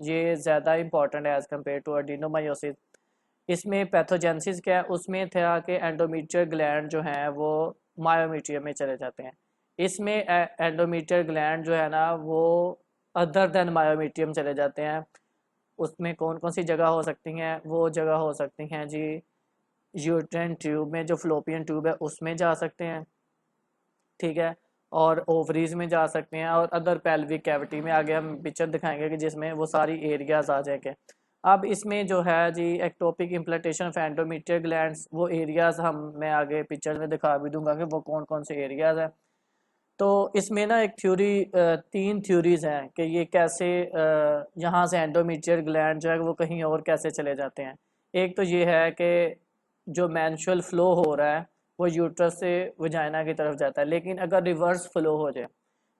ये ज़्यादा इंपॉर्टेंट है एज़ कम्पेयर टू एडिनोमायोसिस। इसमें पैथोजेंसिस क्या है, उसमें था कि एंडोमीट्रियल ग्लैंड जो हैं वो मायोमीट्रियम में चले जाते हैं। इसमें एंडोमीट्रियल ग्लैंड जो है ना वो अदर देन मायोमीट्रियम चले जाते हैं। उसमें कौन कौन सी जगह हो सकती हैं, वो जगह हो सकती हैं जी, यूट्राइन ट्यूब में जो फ्लोपियन ट्यूब है उसमें जा सकते हैं, ठीक है, और ओवरीज में जा सकते हैं, और अदर पेल्विक कैविटी में आगे हम पिक्चर दिखाएंगे कि जिसमें वो सारी एरियाज आ जाएंगे। अब इसमें जो है जी ectopic implantation of endometrial glands, वो एरियाज हम मैं आगे पिक्चर में दिखा भी दूंगा कि वो कौन कौन से एरियाज हैं। तो इसमें ना एक थ्योरी, तीन थ्योरीज हैं कि ये कैसे यहाँ से एंडोमेट्रियल ग्लैंड जो है वो कहीं और कैसे चले जाते हैं। एक तो ये है कि जो मैंशुअल फ्लो हो रहा है वो यूट्रस से वजाइना की तरफ जाता है, लेकिन अगर रिवर्स फ्लो हो जाए,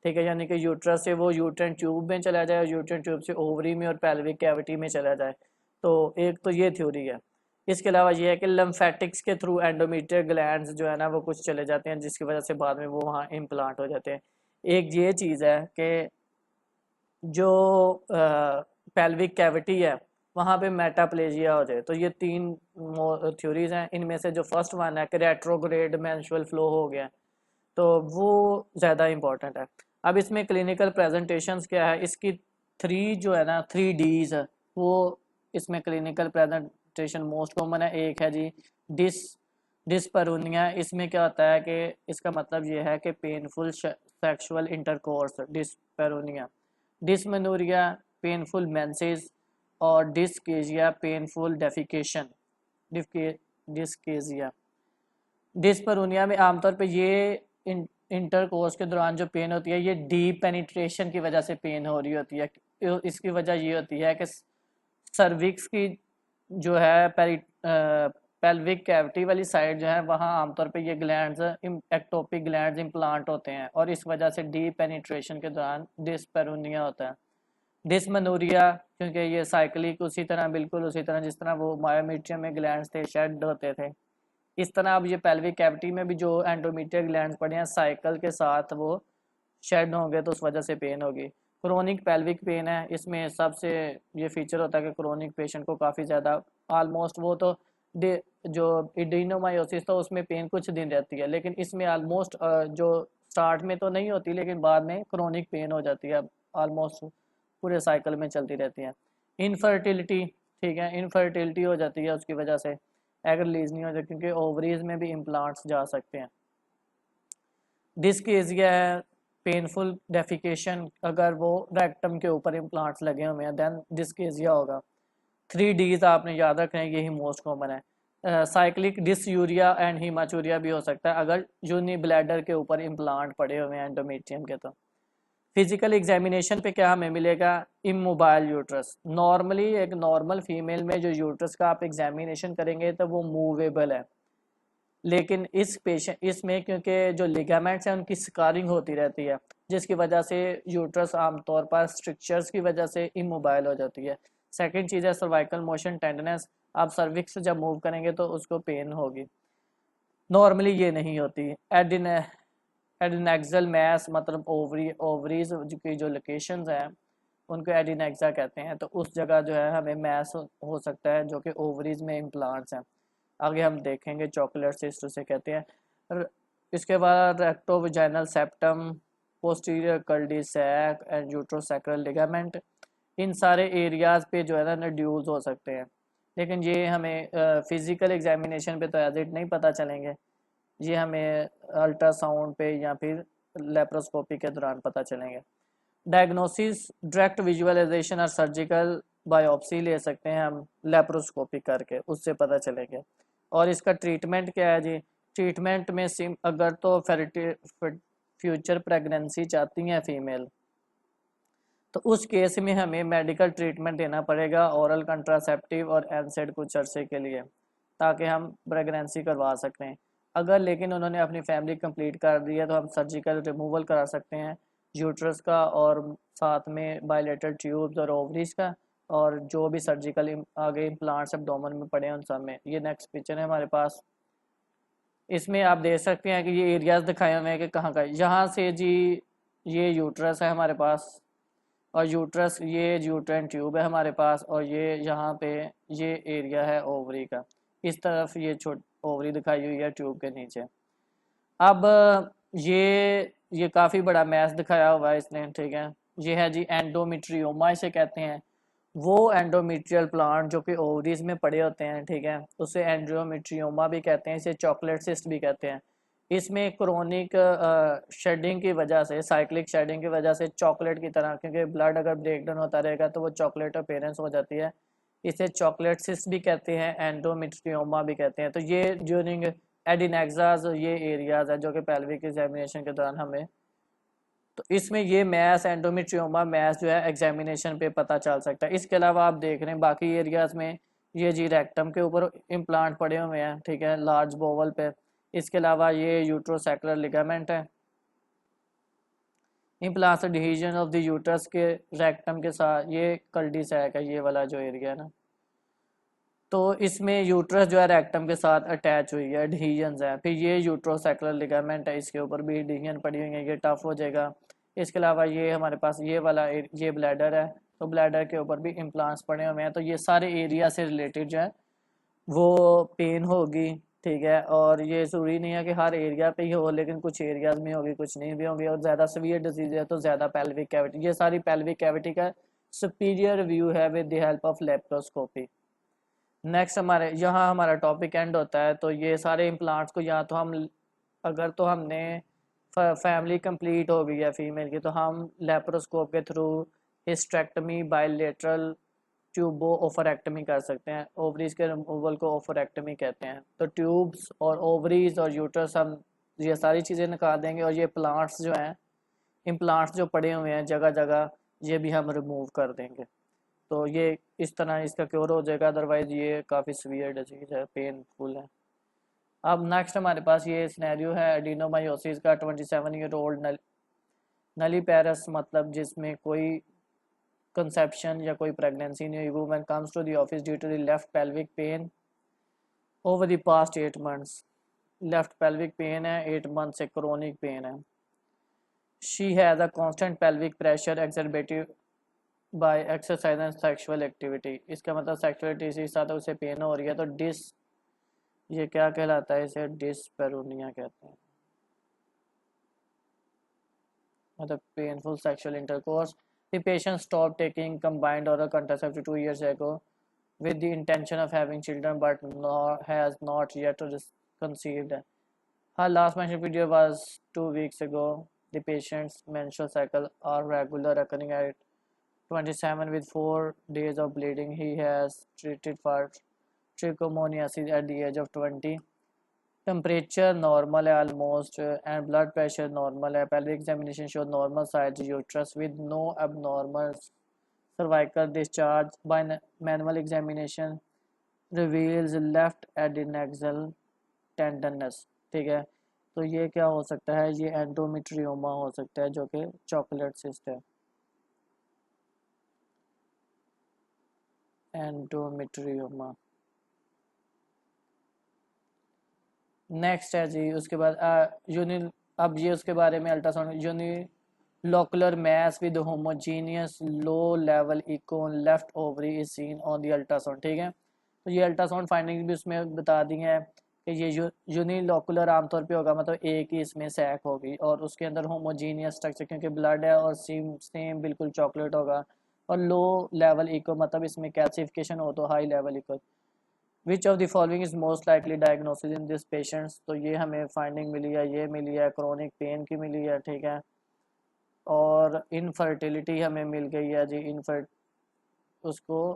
ठीक है, यानी कि यूट्रस से वो यूट्राइन ट्यूब में चला जाए और यूट्राइन ट्यूब से ओवरी में और पेल्विक कैविटी में चला जाए, तो एक तो ये थ्योरी है। इसके अलावा ये है कि लम्फेटिक्स के थ्रू एंडोमीट्रियल ग्लैंड्स जो है ना वो कुछ चले जाते हैं, जिसकी वजह से बाद में वो वहाँ इम्प्लांट हो जाते हैं। एक ये चीज़ है कि जो पेल्विक कैविटी है वहाँ पे मेटाप्लेजिया हो जाए, तो ये तीन थ्योरीज हैं। इनमें से जो फर्स्ट वन है कि रेट्रोग्रेड मेंस्ट्रुअल फ्लो हो गया, तो वो ज़्यादा इम्पोर्टेंट है। अब इसमें क्लिनिकल प्रेजेंटेशंस क्या है, इसकी थ्री जो है ना 3 Ds है वो इसमें क्लिनिकल प्रेजेंटेशन मोस्ट कॉमन है। एक है जी डिस डिस्परूनिया। इसमें क्या होता है कि इसका मतलब ये है कि painful sexual intercourse, dyspareunia. Dysmenorrhoea painful menses, और डिस्केजिया पेनफुल डेफिकेशन, डिस्केजिया। डिस्परूनिया में आमतौर पे ये इंटरकोर्स के दौरान जो पेन होती है ये डीप पेनिट्रेशन की वजह से पेन हो रही होती है। इसकी वजह ये होती है कि सर्विक्स की जो है पेल्विक कैविटी वाली साइड जो है वहाँ आमतौर पे ये ग्लैंड्स, एक्टोपिक ग्लैंड्स इम्प्लांट होते हैं, और इस वजह से डीप पेनिट्रेशन के दौरान डिस्पेरोनिया होता है। डिस्मेनोरिया क्योंकि ये साइक्लिक उसी तरह, बिल्कुल उसी तरह जिस तरह वो मायोमीट्रियम में ग्लैंड्स थे शेड होते थे, इस तरह अब ये पेल्विक कैविटी में भी जो एंडोमीट्रियल ग्लैंड्स पड़े हैं साइकिल के साथ वो शेड होंगे, तो उस वजह से पेन होगी। क्रोनिक पेल्विक पेन है, इसमें सबसे ये फीचर होता है कि क्रोनिक पेशेंट को काफ़ी ज़्यादा, ऑलमोस्ट वो तो जो एडिनोमायोसिस तो उसमें पेन कुछ दिन रहती है, लेकिन इसमें ऑलमोस्ट जो स्टार्ट में तो नहीं होती लेकिन बाद में क्रोनिक पेन हो जाती है, ऑलमोस्ट पूरे साइकिल में चलती रहती है। इनफर्टिलिटी, ठीक है, इनफर्टिलिटी हो जाती है उसकी वजह से, एग रिलीज नहीं हो जाती क्योंकि ओवरीज में भी इम्प्लांट्स जा सकते हैं। डिस्केजिया है पेनफुल डेफिकेशन, अगर वो रेक्टम के ऊपर इम्प्लांट्स लगे हुए हैं देन डिस्केजिया होगा। 3 Ds आपने याद रखना है, यही मोस्ट कॉमन है। साइक्लिक डिसयूरिया एंड हीमाचूरिया भी हो सकता है अगर यूनि ब्लैडर के ऊपर इम्प्लांट पड़े हुए हैं एंडोमेट्रियम के। तो फिजिकल एग्जामिनेशन पे क्या हमें मिलेगा, इमोबाइल यूट्रस। नॉर्मली एक नॉर्मल फीमेल में जो यूट्रस का आप एग्जामिनेशन करेंगे तो वो मूवेबल है, लेकिन इस पेशेंट इसमें क्योंकि जो लिगामेंट्स हैं उनकी स्कारिंग होती रहती है, जिसकी वजह से यूट्रस आमतौर पर स्ट्रक्चर्स की वजह से इमोबाइल हो जाती है। सेकंड चीज़ है सर्वाइकल मोशन टेंडनेस, आप सर्विक्स से जब मूव करेंगे तो उसको पेन होगी, नॉर्मली ये नहीं होती। एडिनेक्सल मैस मतलब ओवरीज की जो लोकेशंस हैं उनको एडिनेक्सा कहते हैं, तो उस जगह जो है हमें मैस हो सकता है जो कि ओवरीज में इम्प्लांट्स हैं। आगे हम देखेंगे चॉकलेट सिस्ट उसे कहते हैं। इसके बाद rectovaginal septum, posterior cul-de-sac and uterosacral ligament, इन सारे एरियाज पे जो है ना नड्यूल्स हो सकते हैं, लेकिन ये हमें फिजिकल एग्जामिनेशन पे तो एज इट नहीं पता चलेंगे, ये हमें अल्ट्रासाउंड पे या फिर लेप्रोस्कोपी के दौरान पता चलेंगे। डायग्नोसिस डायरेक्ट विजुअलाइजेशन और सर्जिकल बायोप्सी ले सकते हैं हम लेप्रोस्कोपी करके, उससे पता चलेगा। और इसका ट्रीटमेंट क्या है जी, ट्रीटमेंट में सिम अगर तो फ्यूचर प्रेगनेंसी चाहती हैं फीमेल, तो उस केस में हमें मेडिकल ट्रीटमेंट देना पड़ेगा, ओरल कंट्रासेप्टिव और एनसेड कुछ अरसे के लिए, ताकि हम प्रेगनेंसी करवा सकते हैं। अगर लेकिन उन्होंने अपनी फैमिली कंप्लीट कर दी है तो हम सर्जिकल रिमूवल करा सकते हैं यूट्रस का, और साथ में बायलेटरल ट्यूब्स और ओवरीज का, और जो भी सर्जिकल आगे इम्प्लांट्स एब्डोमेन में पड़े हैं उन सब में। ये नेक्स्ट पिक्चर है हमारे पास, इसमें आप देख सकते हैं कि ये एरियाज दिखाए हुए हैं कि कहाँ का, यहाँ से जी ये यूट्रस है हमारे पास, और यूट्रस, ये यूट्राइन ट्यूब है हमारे पास, और ये यहाँ पे ये एरिया है ओवरी का। इस तरफ ये ओवरी दिखाई हुई है ट्यूब के नीचे। अब ये काफ़ी बड़ा मैस दिखाया हुआ है इसने, ठीक है। ये है जी एंडोमेट्रियोमा इसे कहते हैं। वो एंडोमेट्रियल प्लांट जो कि ओवरीज में पड़े होते हैं, ठीक है, उसे एंडोमेट्रियोमा भी कहते हैं, इसे चॉकलेट सिस्ट भी कहते हैं। इसमें क्रोनिक शेडिंग की वजह से, साइक्लिक शेडिंग की वजह से चॉकलेट की तरह, क्योंकि ब्लड अगर ब्रेक डाउन होता रहेगा तो वो चॉकलेट अपीयरेंस हो जाती है, इसे चॉकलेट सिस्ट भी कहते हैं, एंडोमेट्रियोमा भी कहते हैं। तो ये ड्यूरिंग एडिनेक्साज ये एरियाज है जो कि पेल्विक एग्जामिनेशन के दौरान हमें, तो इसमें ये मैस एंडोमेट्रियोमा मैस जो है एग्जामिनेशन पे पता चल सकता है। इसके अलावा आप देख रहे हैं बाकी एरियाज में ये जी रेक्टम के ऊपर इम्प्लांट पड़े हुए हैं, ठीक है, लार्ज बोवल पे। इसके अलावा ये यूट्रोसैक्युलर लिगामेंट है। Implants division of the uterus के रेक्टम के साथ, ये कल्डी-सैक है ये वाला जो एरिया है ना, तो इसमें यूट्रस जो है रेक्टम के साथ अटैच हुई है, एडहीजन्स है। फिर ये यूट्रोसैक्युलर लिगामेंट है, इसके ऊपर भी एडहीजन पड़ी हुई है, ये टफ हो जाएगा। इसके अलावा ये हमारे पास ये वाला ये ब्लैडर है, तो ब्लैडर के ऊपर भी इम्प्लांट्स पड़े हुए हैं। तो ये सारे एरिया से रिलेटेड जो है वो पेन होगी, ठीक है। और ये ज़रूरी नहीं है कि हर एरिया पे ही हो, लेकिन कुछ एरियाज में होगी, कुछ नहीं भी होगी। और ज़्यादा सीवियर डिजीज है तो ज़्यादा पेल्विक कैविटी, ये सारी पेल्विक कैविटी का सुपीरियर व्यू है with the help of laparoscopy. Next हमारे यहाँ हमारा टॉपिक एंड होता है। तो ये सारे इम्प्लांट्स को या तो हम, अगर तो हमने फैमिली कंप्लीट हो गई है फीमेल की, तो हम लेप्रोस्कोप के थ्रू हिस्टेक्टमी, बायलेटरल ट्यूबो ओफरेक्टमी कर सकते हैं। ओवरीज के रिमूवल को ओफरेक्टमी कहते हैं। तो ट्यूब्स और ओवरीज और यूट्रस हम ये सारी चीज़ें निकाल देंगे, और ये प्लांट्स जो हैं, इम्प्लांट्स जो पड़े हुए हैं जगह जगह, ये भी हम रिमूव कर देंगे। तो ये इस तरह इसका क्योर हो जाएगा, अदरवाइज ये काफ़ी सीवियर डिजीज है, पेनफुल है। अब नेक्स्ट हमारे पास ये सिनेरियो है एडिनोमायोसिस का। 27 ईयर ओल्ड नलीपैरस, मतलब जिसमें कोई कंसेप्शन या कोई प्रेगनेंसी नहीं हुई, woman comes to the office due to the left pelvic pain over the past 8 months. Left pelvic pain है, 8 मंथ से क्रोनिक पेन है। She has a constant pelvic pressure exacerbated by exercise and sexual activity. इसका मतलब sexual activity के साथ उसे pen हो रही है। तो ये क्या कहलाता है, इसे डिस्पेरोनिया कहते हैं, मतलब painful sexual intercourse. The patient stop taking combined oral contraceptive 2 years ago with the intention of having children but has not yet conceived. Her last menstrual period was 2 weeks ago. The patient's menstrual cycle are regular, occurring at 27 with 4 days of bleeding. He has treated for trichomoniasis at the age of 20. Temperature normal है almost, and blood pressure normal है. Pelvic examination showed normal size uterus with no abnormal cervical discharge. By manual examination reveals left adnexal tenderness, ठीक है। तो ये क्या हो सकता है, ये एंडोमेट्रियोमा हो सकता है जो कि चॉकलेट सिस्ट है, एंडोमेट्रियोमा। नेक्स्ट है जी, उसके बाद यूनि, अब ये उसके बारे में ultrasound, unilocular mass with homogeneous low level echo on left ovary is seen on the ultrasound, ठीक है। तो ये अल्ट्रासाउंड फाइंडिंग भी उसमें बता दी है कि ये यूनिलोकुलर आमतौर पे होगा, मतलब एक ही इसमें सैक होगी, और उसके अंदर होमोजीनियस स्ट्रक्चर क्योंकि ब्लड है, और सेम बिल्कुल चॉकलेट होगा। और लो लेवल इको मतलब इसमें कैल्सिफिकेशन हो तो high level echo. Which of the following is most likely diagnosis in this patients. तो ये हमें फाइंडिंग मिली है, ये मिली है क्रोनिक पेन की मिली है, ठीक है। और इनफर्टिलिटी हमें मिल गई है जी, उसको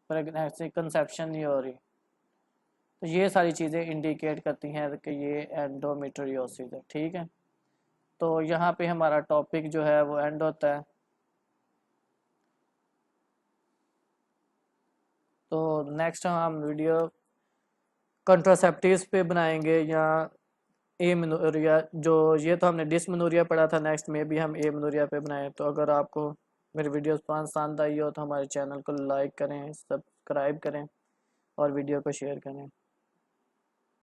प्रेगनेंसी कंसेप्शन नहीं हो रही। तो ये सारी चीज़ें इंडिकेट करती हैं कि ये एंडोमेट्रियोसिस है, ठीक है। तो यहाँ पे हमारा टॉपिक जो है वो एंड होता है। तो नेक्स्ट हम वीडियो कंट्रासेप्टिव्स पे बनाएंगे, या एमेनोरिया, जो ये तो हमने डिसमेनोरिया पढ़ा था, नेक्स्ट में भी हम एमेनोरिया पे बनाएं। तो अगर आपको मेरी वीडियोस पसंद आई हो तो हमारे चैनल को लाइक करें, सब्सक्राइब करें और वीडियो को शेयर करें।